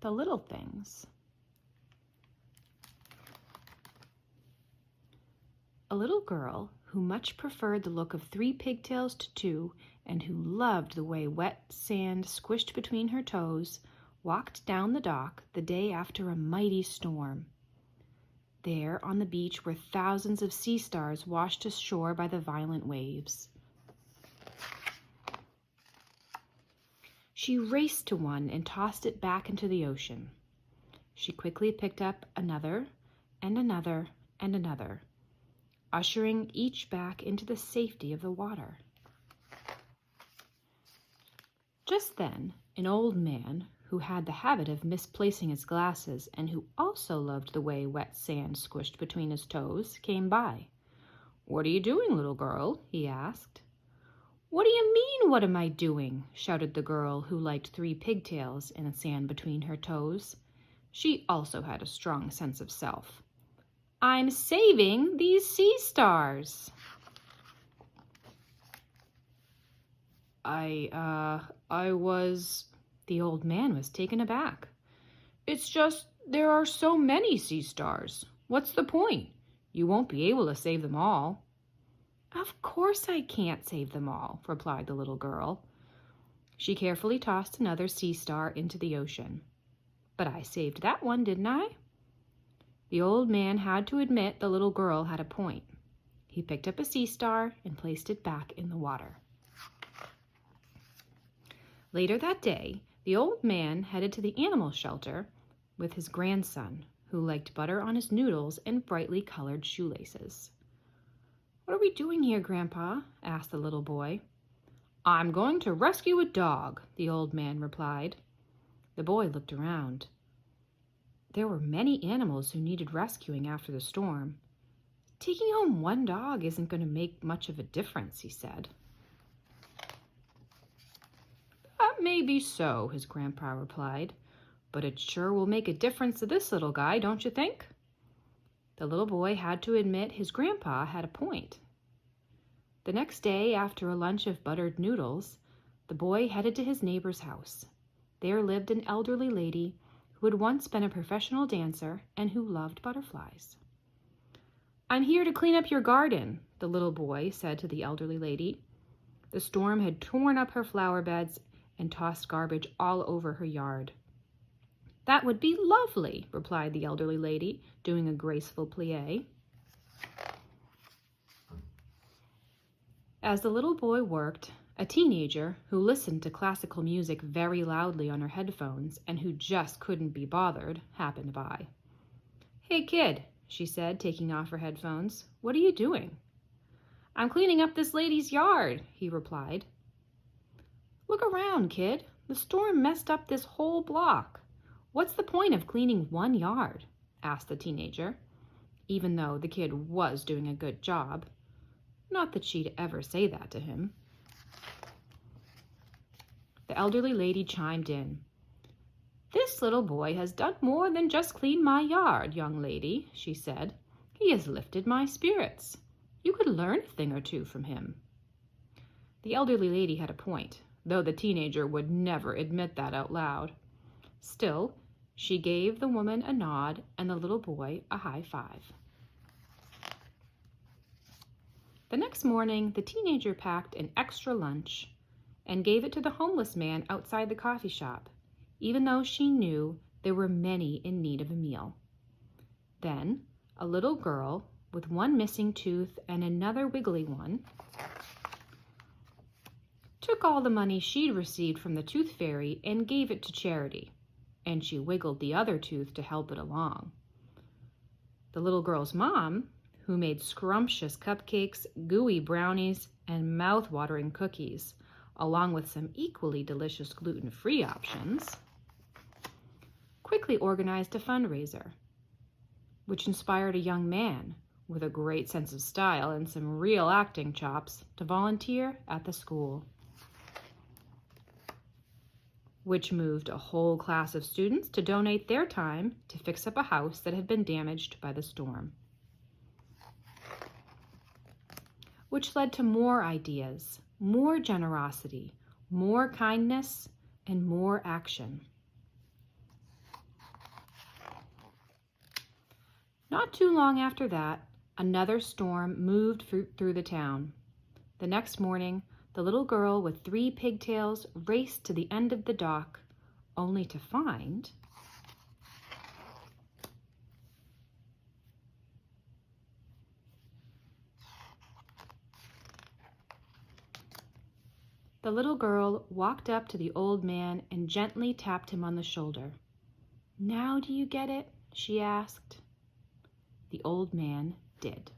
the little things. A little girl who much preferred the look of 3 pigtails to 2 and who loved the way wet sand squished between her toes walked down the dock the day after a mighty storm. There on the beach were thousands of sea stars washed ashore by the violent waves. She raced to one and tossed it back into the ocean. She quickly picked up another and another and another, ushering each back into the safety of the water. Just then, an old man who had the habit of misplacing his glasses and who also loved the way wet sand squished between his toes came by. "What are you doing, little girl?" he asked. "What do you mean, what am I doing?" shouted the girl who liked 3 pigtails in the sand between her toes. She also had a strong sense of self. "I'm saving these sea stars." The old man was taken aback. "It's just there are so many sea stars. What's the point? You won't be able to save them all." "Of course I can't save them all," replied the little girl. She carefully tossed another sea star into the ocean. "But I saved that one, didn't I?" The old man had to admit the little girl had a point. He picked up a sea star and placed it back in the water. Later that day, the old man headed to the animal shelter with his grandson, who liked butter on his noodles and brightly colored shoelaces. "What are we doing here, Grandpa?" asked the little boy. "I'm going to rescue a dog," the old man replied. The boy looked around. There were many animals who needed rescuing after the storm. "Taking home one dog isn't going to make much of a difference," he said. "That may be so," his grandpa replied, "but it sure will make a difference to this little guy, don't you think?" The little boy had to admit his grandpa had a point. The next day, after a lunch of buttered noodles, the boy headed to his neighbor's house. There lived an elderly lady who had once been a professional dancer and who loved butterflies. "I'm here to clean up your garden," the little boy said to the elderly lady. The storm had torn up her flower beds and tossed garbage all over her yard. "That would be lovely," replied the elderly lady, doing a graceful plie. As the little boy worked, a teenager who listened to classical music very loudly on her headphones and who just couldn't be bothered happened by. "Hey, kid," she said, taking off her headphones. "What are you doing?" "I'm cleaning up this lady's yard," he replied. "Look around, kid. The storm messed up this whole block. What's the point of cleaning one yard?" asked the teenager, even though the kid was doing a good job. Not that she'd ever say that to him. The elderly lady chimed in. "This little boy has done more than just clean my yard, young lady," she said. "He has lifted my spirits. You could learn a thing or two from him." The elderly lady had a point, though the teenager would never admit that out loud. Still, she gave the woman a nod and the little boy a high five. The next morning, the teenager packed an extra lunch and gave it to the homeless man outside the coffee shop, even though she knew there were many in need of a meal. Then, a little girl with one missing tooth and another wiggly one took all the money she'd received from the tooth fairy and gave it to charity, and she wiggled the other tooth to help it along. The little girl's mom, who made scrumptious cupcakes, gooey brownies, and mouth-watering cookies, along with some equally delicious gluten-free options, quickly organized a fundraiser, which inspired a young man with a great sense of style and some real acting chops to volunteer at the school, which moved a whole class of students to donate their time to fix up a house that had been damaged by the storm, which led to more ideas, more generosity, more kindness, and more action. Not too long after that, another storm moved through the town. The next morning, the little girl with 3 pigtails raced to the end of the dock, only to find the little girl walked up to the old man and gently tapped him on the shoulder. "Now do you get it?" she asked. The old man did.